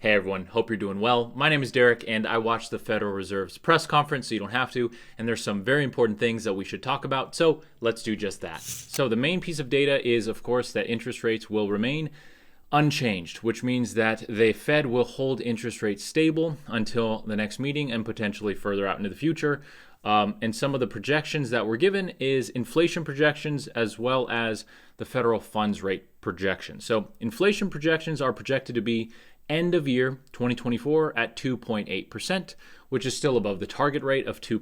Hey everyone, hope you're doing well. My name is Derek and I watched the Federal Reserve's press conference so you don't have to, and there's some very important things that we should talk about, so let's do just that. So the main piece of data is, of course, that interest rates will remain unchanged, which means that the Fed will hold interest rates stable until the next meeting and potentially further out into the future. And some of the projections that were given is inflation projections as well as the federal funds rate projections. So inflation projections are projected to be end of year 2024 at 2.8%, which is still above the target rate of 2%.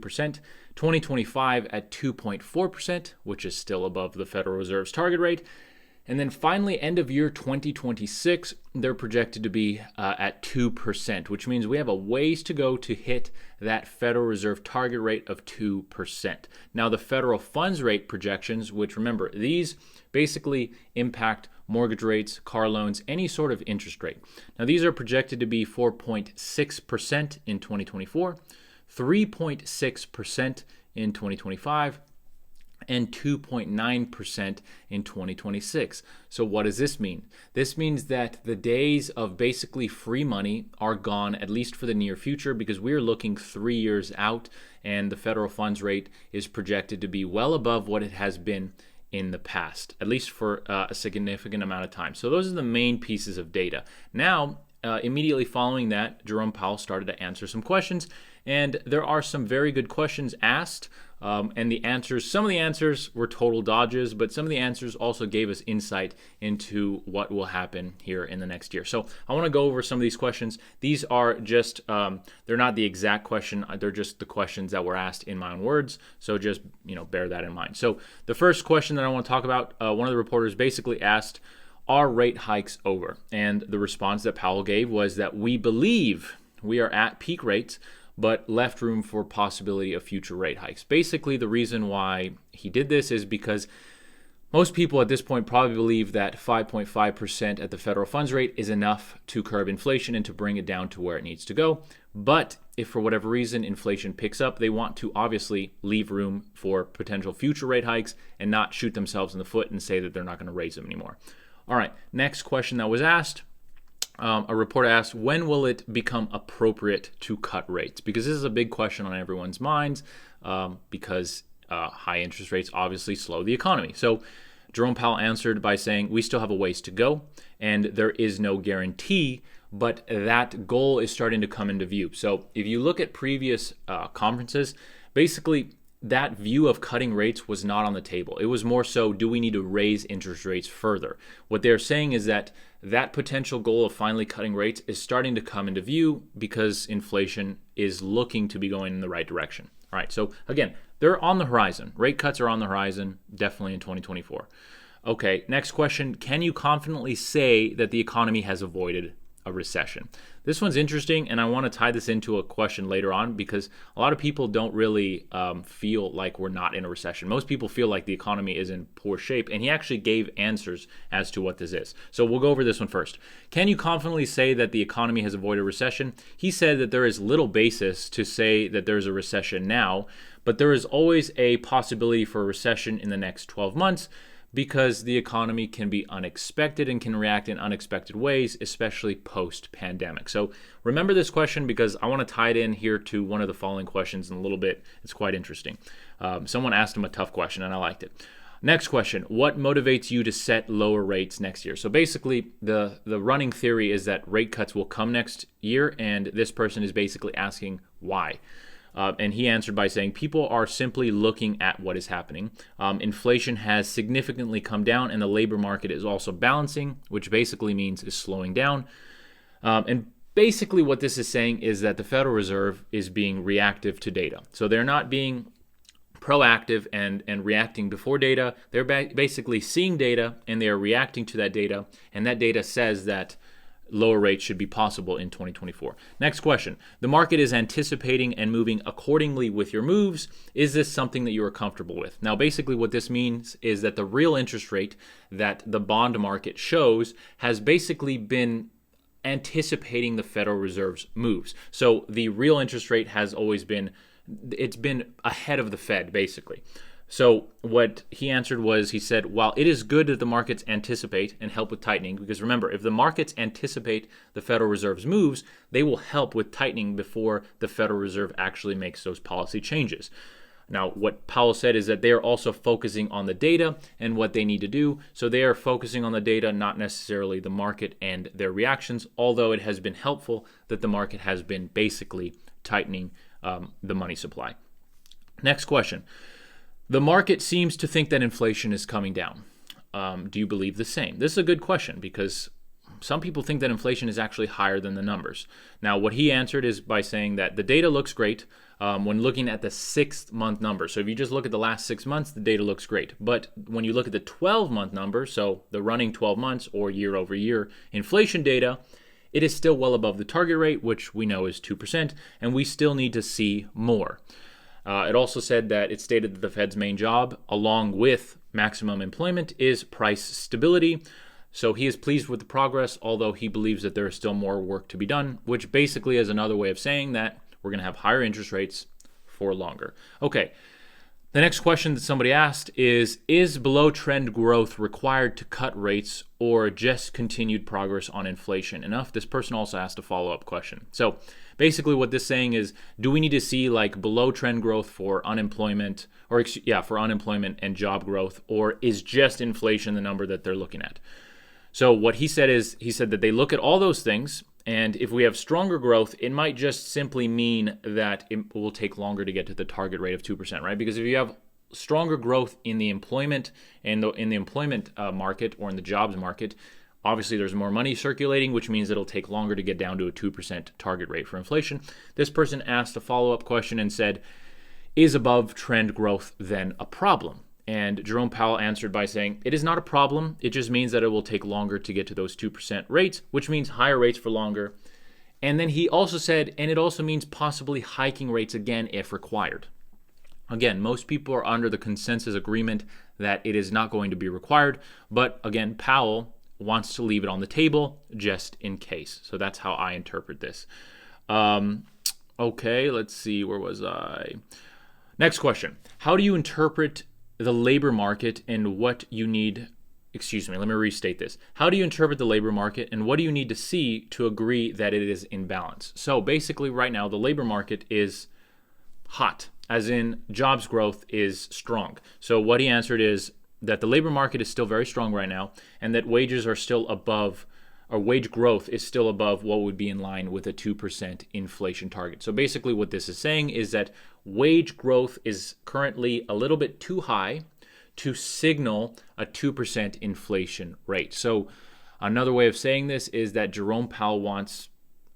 2025 at 2.4%, which is still above the Federal Reserve's target rate. And then finally, end of year 2026, they're projected to be at 2%, which means we have a ways to go to hit that Federal Reserve target rate of 2%. Now, the federal funds rate projections, which remember, these basically impact mortgage rates, car loans, any sort of interest rate. Now, these are projected to be 4.6% in 2024, 3.6% in 2025, and 2.9% in 2026. So what does this mean? This means that the days of basically free money are gone, at least for the near future, because we're looking 3 years out and the federal funds rate is projected to be well above what it has been in the past, at least for a significant amount of time. So those are the main pieces of data. Now, immediately following that, Jerome Powell started to answer some questions, and there are some very good questions asked. And the answers, some of the answers were total dodges, but some of the answers also gave us insight into what will happen here in the next year. So I want to go over some of these questions. These are just, they're not the exact question. They're just the questions that were asked in my own words. So just, bear that in mind. So the first question that I want to talk about, one of the reporters basically asked, are rate hikes over? And the response that Powell gave was that we believe we are at peak rates, but left room for possibility of future rate hikes. Basically, the reason why he did this is because most people at this point probably believe that 5.5% at the federal funds rate is enough to curb inflation and to bring it down to where it needs to go. But if for whatever reason inflation picks up, they want to obviously leave room for potential future rate hikes and not shoot themselves in the foot and say that they're not going to raise them anymore. All right, next question that was asked. A reporter asked, when will it become appropriate to cut rates? Because this is a big question on everyone's minds because high interest rates obviously slow the economy. So Jerome Powell answered by saying, we still have a ways to go and there is no guarantee, but that goal is starting to come into view. So if you look at previous conferences, basically that view of cutting rates was not on the table. It was more so, do we need to raise interest rates further? What they're saying is that potential goal of finally cutting rates is starting to come into view because inflation is looking to be going in the right direction. All right, so again, they're on the horizon. Rate cuts are on the horizon, definitely in 2024. Okay, next question. Can you confidently say that the economy has avoided a recession? This one's interesting, and I want to tie this into a question later on because a lot of people don't really feel like we're not in a recession. Most people feel like the economy is in poor shape, and he actually gave answers as to what this is. So we'll go over this one first. Can you confidently say that the economy has avoided a recession? He said that there is little basis to say that there's a recession now, but there is always a possibility for a recession in the next 12 months. Because the economy can be unexpected and can react in unexpected ways, especially post-pandemic. So remember this question because I want to tie it in here to one of the following questions in a little bit. It's quite interesting. Someone asked him a tough question and I liked it. Next question, what motivates you to set lower rates next year? So basically the running theory is that rate cuts will come next year, and this person is basically asking why. And he answered by saying, people are simply looking at what is happening. Inflation has significantly come down and the labor market is also balancing, which basically means is slowing down. And basically what this is saying is that the Federal Reserve is being reactive to data. So they're not being proactive and reacting before data. They're basically seeing data and they are reacting to that data. And that data says that lower rates should be possible in 2024. Next question. The market is anticipating and moving accordingly with your moves. Is this something that you are comfortable with? Now, basically what this means is that the real interest rate that the bond market shows has basically been anticipating the Federal Reserve's moves. So the real interest rate has always been, it's been ahead of the Fed, basically. So what he answered was, he said, while it is good that the markets anticipate and help with tightening, because remember, if the markets anticipate the Federal Reserve's moves, they will help with tightening before the Federal Reserve actually makes those policy changes. Now, what Powell said is that they are also focusing on the data and what they need to do. So they are focusing on the data, not necessarily the market and their reactions, although it has been helpful that the market has been basically tightening the money supply. Next question. The market seems to think that inflation is coming down. Do you believe the same? This is a good question because some people think that inflation is actually higher than the numbers. Now, what he answered is by saying that the data looks great when looking at the 6-month number. So if you just look at the last 6 months, the data looks great. But when you look at the 12-month number, so the running 12 months or year over year inflation data, it is still well above the target rate, which we know is 2%, and we still need to see more. It also said that it stated that the Fed's main job, along with maximum employment, is price stability. So he is pleased with the progress, although he believes that there is still more work to be done, which basically is another way of saying that we're going to have higher interest rates for longer. Okay, the next question that somebody asked is below trend growth required to cut rates or just continued progress on inflation enough? This person also asked a follow-up question. So basically what this is saying is, do we need to see like below trend growth for unemployment for unemployment and job growth, or is just inflation the number that they're looking at? So what he said is, he said that they look at all those things, and if we have stronger growth, it might just simply mean that it will take longer to get to the target rate of 2%, right? Because if you have stronger growth in the employment and in the employment market or in the jobs market, obviously there's more money circulating, which means it'll take longer to get down to a 2% target rate for inflation. This person asked a follow-up question and said, is above trend growth then a problem? And Jerome Powell answered by saying, it is not a problem. It just means that it will take longer to get to those 2% rates, which means higher rates for longer. And then he also said, and it also means possibly hiking rates again if required. Again, most people are under the consensus agreement that it is not going to be required. But again, Powell wants to leave it on the table just in case. So that's how I interpret this. Okay, let's see. Where was I? Next question. How do you interpret the labor market and what you need? Excuse me, let me restate this. How do you interpret the labor market and what do you need to see to agree that it is in balance? So basically right now, the labor market is hot, as in jobs growth is strong. So what he answered is that the labor market is still very strong right now and that wages are still above, or wage growth is still above what would be in line with a 2% inflation target. So basically what this is saying is that wage growth is currently a little bit too high to signal a 2% inflation rate. So another way of saying this is that Jerome Powell wants,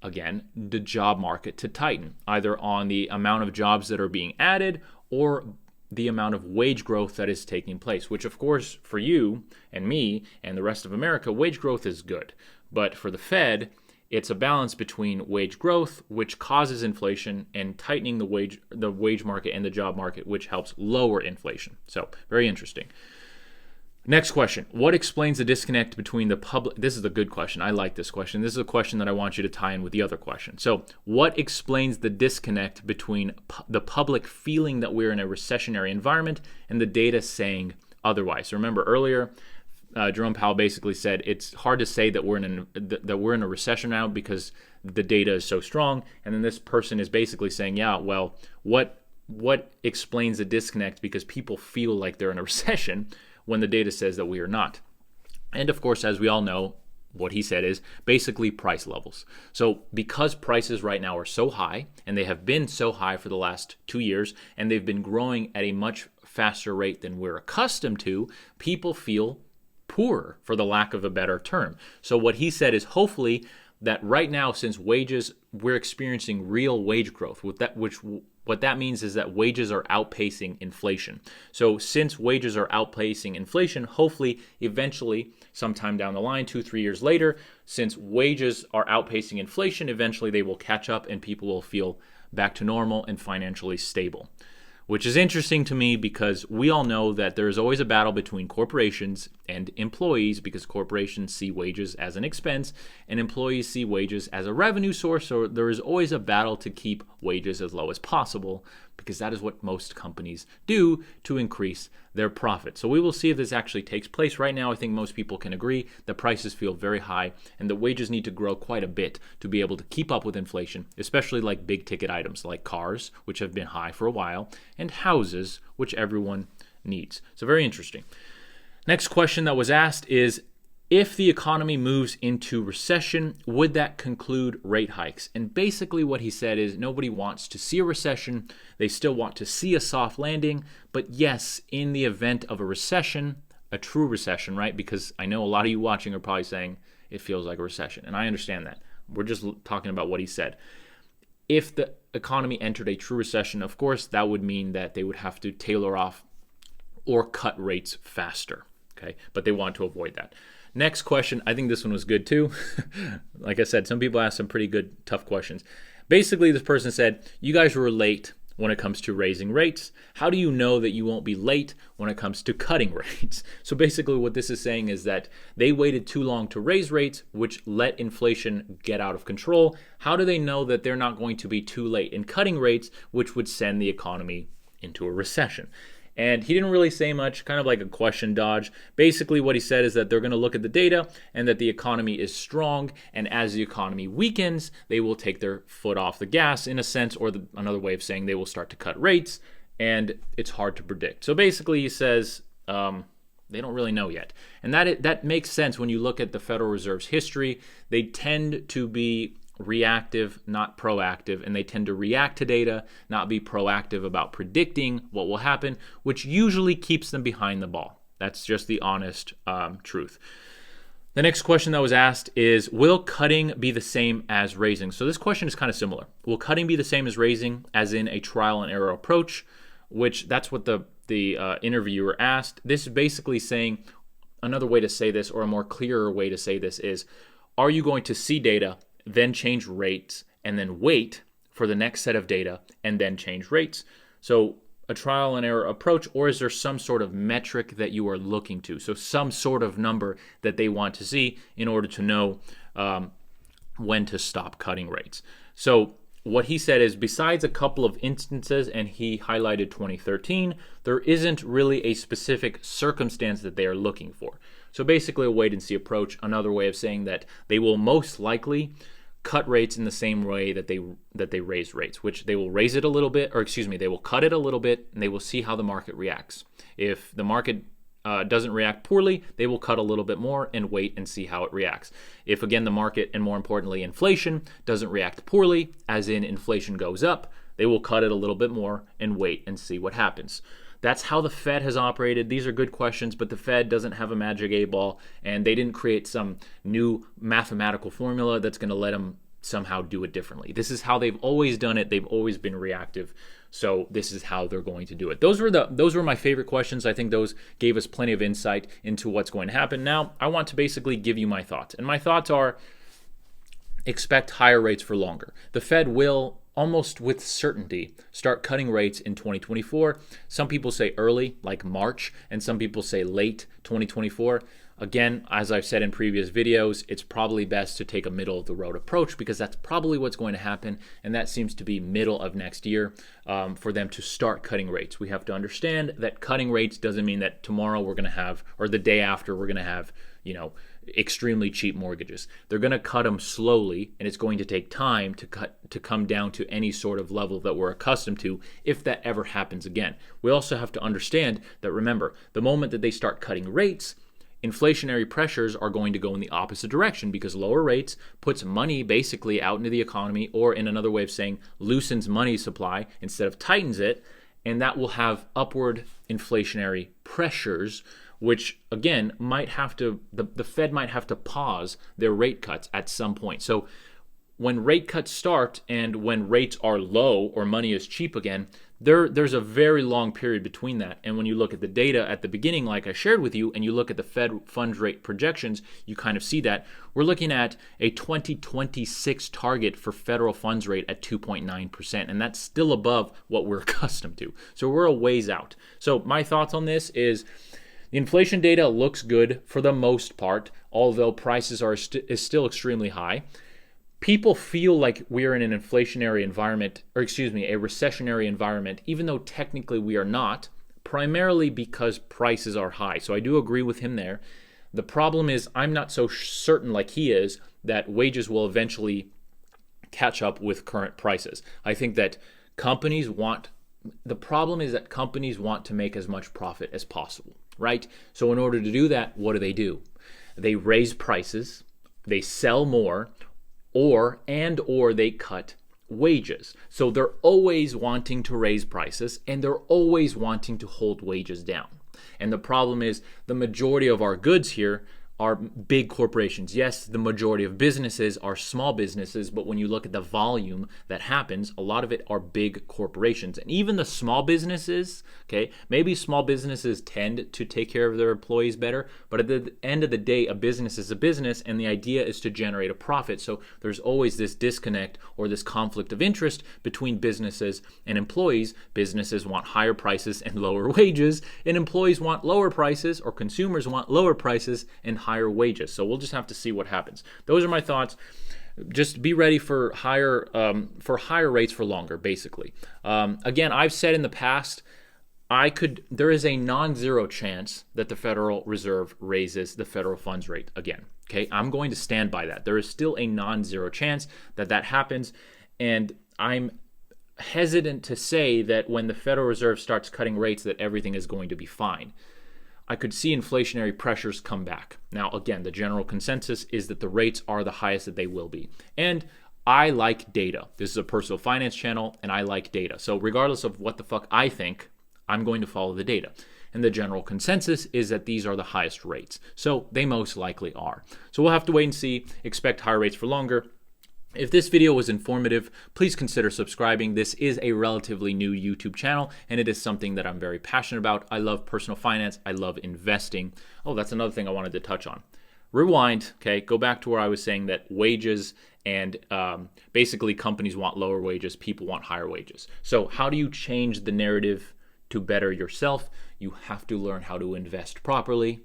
again, the job market to tighten, either on the amount of jobs that are being added or the amount of wage growth that is taking place, which of course for you and me and the rest of America, wage growth is good. But for the Fed, it's a balance between wage growth, which causes inflation, and tightening the wage market and the job market, which helps lower inflation. So very interesting. Next question. What explains the disconnect between the public? This is a good question. I like this question. This is a question that I want you to tie in with the other question. So what explains the disconnect between the public feeling that we're in a recessionary environment and the data saying otherwise? So remember earlier, Jerome Powell basically said it's hard to say that we're in a recession now because the data is so strong. And then this person is basically saying, yeah, well, what explains the disconnect because people feel like they're in a recession when the data says that we are not? And of course, as we all know, what he said is basically price levels. So because prices right now are so high, and they have been so high for the last 2 years, and they've been growing at a much faster rate than we're accustomed to, people feel poorer, for the lack of a better term. So what he said is hopefully that right now, since wages, we're experiencing real wage growth, what that means is that wages are outpacing inflation. So since wages are outpacing inflation, hopefully eventually sometime down the line, 2-3 years later, since wages are outpacing inflation, eventually they will catch up and people will feel back to normal and financially stable. Which is interesting to me because we all know that there is always a battle between corporations and employees, because corporations see wages as an expense and employees see wages as a revenue source. So there is always a battle to keep wages as low as possible. because that is what most companies do to increase their profit. So we will see if this actually takes place. Right now, I think most people can agree that prices feel very high and the wages need to grow quite a bit to be able to keep up with inflation, especially like big ticket items like cars, which have been high for a while, and houses, which everyone needs. So very interesting. Next question that was asked is, if the economy moves into recession, would that conclude rate hikes? And basically what he said is nobody wants to see a recession. They still want to see a soft landing. But yes, in the event of a recession, a true recession, right? Because I know a lot of you watching are probably saying it feels like a recession. And I understand that. We're just talking about what he said. If the economy entered a true recession, of course, that would mean that they would have to tailor off or cut rates faster. Okay, but they want to avoid that. Next question, I think this one was good too. Like I said, some people ask some pretty good, tough questions. Basically, this person said, you guys were late when it comes to raising rates. How do you know that you won't be late when it comes to cutting rates? So basically what this is saying is that they waited too long to raise rates, which let inflation get out of control. How do they know that they're not going to be too late in cutting rates, which would send the economy into a recession? And he didn't really say much, kind of like a question dodge. Basically what he said is that they're going to look at the data and that the economy is strong, and as the economy weakens, they will take their foot off the gas in a sense, or another way of saying they will start to cut rates, and it's hard to predict. So basically he says they don't really know yet. And that makes sense when you look at the Federal Reserve's history. They tend to be reactive, not proactive, and they tend to react to data, not be proactive about predicting what will happen, which usually keeps them behind the ball. That's just the honest truth. The next question that was asked is, will cutting be the same as raising? So this question is kind of similar. Will cutting be the same as raising, as in a trial and error approach, which that's what the interviewer asked. This is basically saying, another way to say this, or a more clearer way to say this is, are you going to see data, then change rates, and then wait for the next set of data, and then change rates? So a trial and error approach, or is there some sort of metric that you are looking to? So some sort of number that they want to see in order to know when to stop cutting rates. So what he said is, besides a couple of instances, and he highlighted 2013, there isn't really a specific circumstance that they are looking for. So basically a wait and see approach, another way of saying that they will most likely cut rates in the same way that they raise rates, which they will raise it a little bit, or excuse me, they will cut it a little bit, and they will see how the market reacts. If the market doesn't react poorly, they will cut a little bit more and wait and see how it reacts. If again the market, and more importantly inflation, doesn't react poorly, as in inflation goes up, they will cut it a little bit more and wait and see what happens. That's how the Fed has operated. These are good questions, but the Fed doesn't have a magic 8-ball, and they didn't create some new mathematical formula that's going to let them somehow do it differently. This is how they've always done it. They've always been reactive. So this is how they're going to do it. Those were my favorite questions. I think those gave us plenty of insight into what's going to happen. Now, I want to basically give you my thoughts. And my thoughts are, expect higher rates for longer. The Fed will almost with certainty start cutting rates in 2024. Some people say early, like March, and some people say late 2024. Again, as I've said in previous videos, it's probably best to take a middle of the road approach, because that's probably what's going to happen, and that seems to be middle of next year for them to start cutting rates. We have to understand that cutting rates doesn't mean that tomorrow we're going to have, or the day after we're going to have, extremely cheap mortgages. They're going to cut them slowly, and it's going to take time to come down to any sort of level that we're accustomed to, if that ever happens again. We also have to understand that, remember, the moment that they start cutting rates, inflationary pressures are going to go in the opposite direction, because lower rates puts money basically out into the economy, or in another way of saying, loosens money supply instead of tightens it, and that will have upward inflationary pressures, which again might have to, the Fed might have to pause their rate cuts at some point. So when rate cuts start and when rates are low or money is cheap again, there's a very long period between that. And when you look at the data at the beginning, like I shared with you, and you look at the Fed funds rate projections, you kind of see that we're looking at a 2026 target for federal funds rate at 2.9%, and that's still above what we're accustomed to. So we're a ways out. So my thoughts on this is, the inflation data looks good for the most part, although prices is still extremely high. people feel like we're in an inflationary environment, or excuse me, a recessionary environment, even though technically we are not, primarily because prices are high. So I do agree with him there. The problem is I'm not so certain like he is that wages will eventually catch up with current prices. I think that the problem is that companies want to make as much profit as possible, right? So in order to do that, what do? They raise prices, they sell more, or they cut wages. So they're always wanting to raise prices and they're always wanting to hold wages down. And the problem is the majority of our goods here are big corporations. Yes, the majority of businesses are small businesses, but when you look at the volume that happens, a lot of it are big corporations. And even the small businesses, okay, maybe small businesses tend to take care of their employees better, but at the end of the day, a business is a business, and the idea is to generate a profit. So there's always this disconnect or this conflict of interest between businesses and employees. Businesses want higher prices and lower wages, and employees want lower prices, or consumers want lower prices and higher wages. So we'll just have to see what happens. Those are my thoughts. Just be ready for higher rates for longer, basically. Again, I've said in the past, there is a non-zero chance that the Federal Reserve raises the federal funds rate again. Okay, I'm going to stand by that. There is still a non-zero chance that happens, and I'm hesitant to say that when the Federal Reserve starts cutting rates that everything is going to be fine. I could see inflationary pressures come back. Now, again, the general consensus is that the rates are the highest that they will be. And I like data. This is a personal finance channel, and I like data. So regardless of what the fuck I think, I'm going to follow the data. And the general consensus is that these are the highest rates. So they most likely are. So we'll have to wait and see. Expect higher rates for longer. If this video was informative, please consider subscribing. This is a relatively new YouTube channel, and it is something that I'm very passionate about. I love personal finance. I love investing. Oh, that's another thing I wanted to touch on. Rewind, okay, go back to where I was saying that wages and basically companies want lower wages, people want higher wages. So how do you change the narrative to better yourself? You have to learn how to invest properly.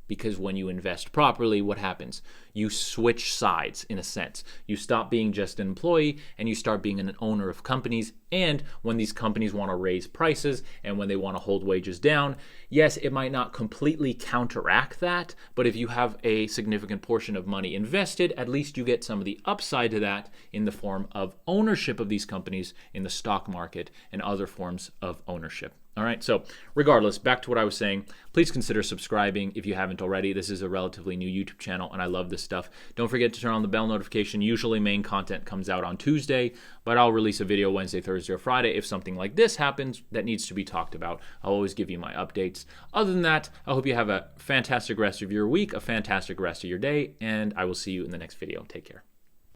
Because when you invest properly, what happens? You switch sides, in a sense. You stop being just an employee and you start being an owner of companies. And when these companies want to raise prices and when they want to hold wages down, yes, it might not completely counteract that, but if you have a significant portion of money invested, at least you get some of the upside to that in the form of ownership of these companies in the stock market and other forms of ownership. All right, so regardless, back to what I was saying, please consider subscribing if you haven't already. This is a relatively new YouTube channel, and I love this stuff. Don't forget to turn on the bell notification. Usually main content comes out on Tuesday, but I'll release a video Wednesday, Thursday, or Friday if something like this happens that needs to be talked about. I'll always give you my updates. Other than that, I hope you have a fantastic rest of your week, a fantastic rest of your day, and I will see you in the next video. Take care.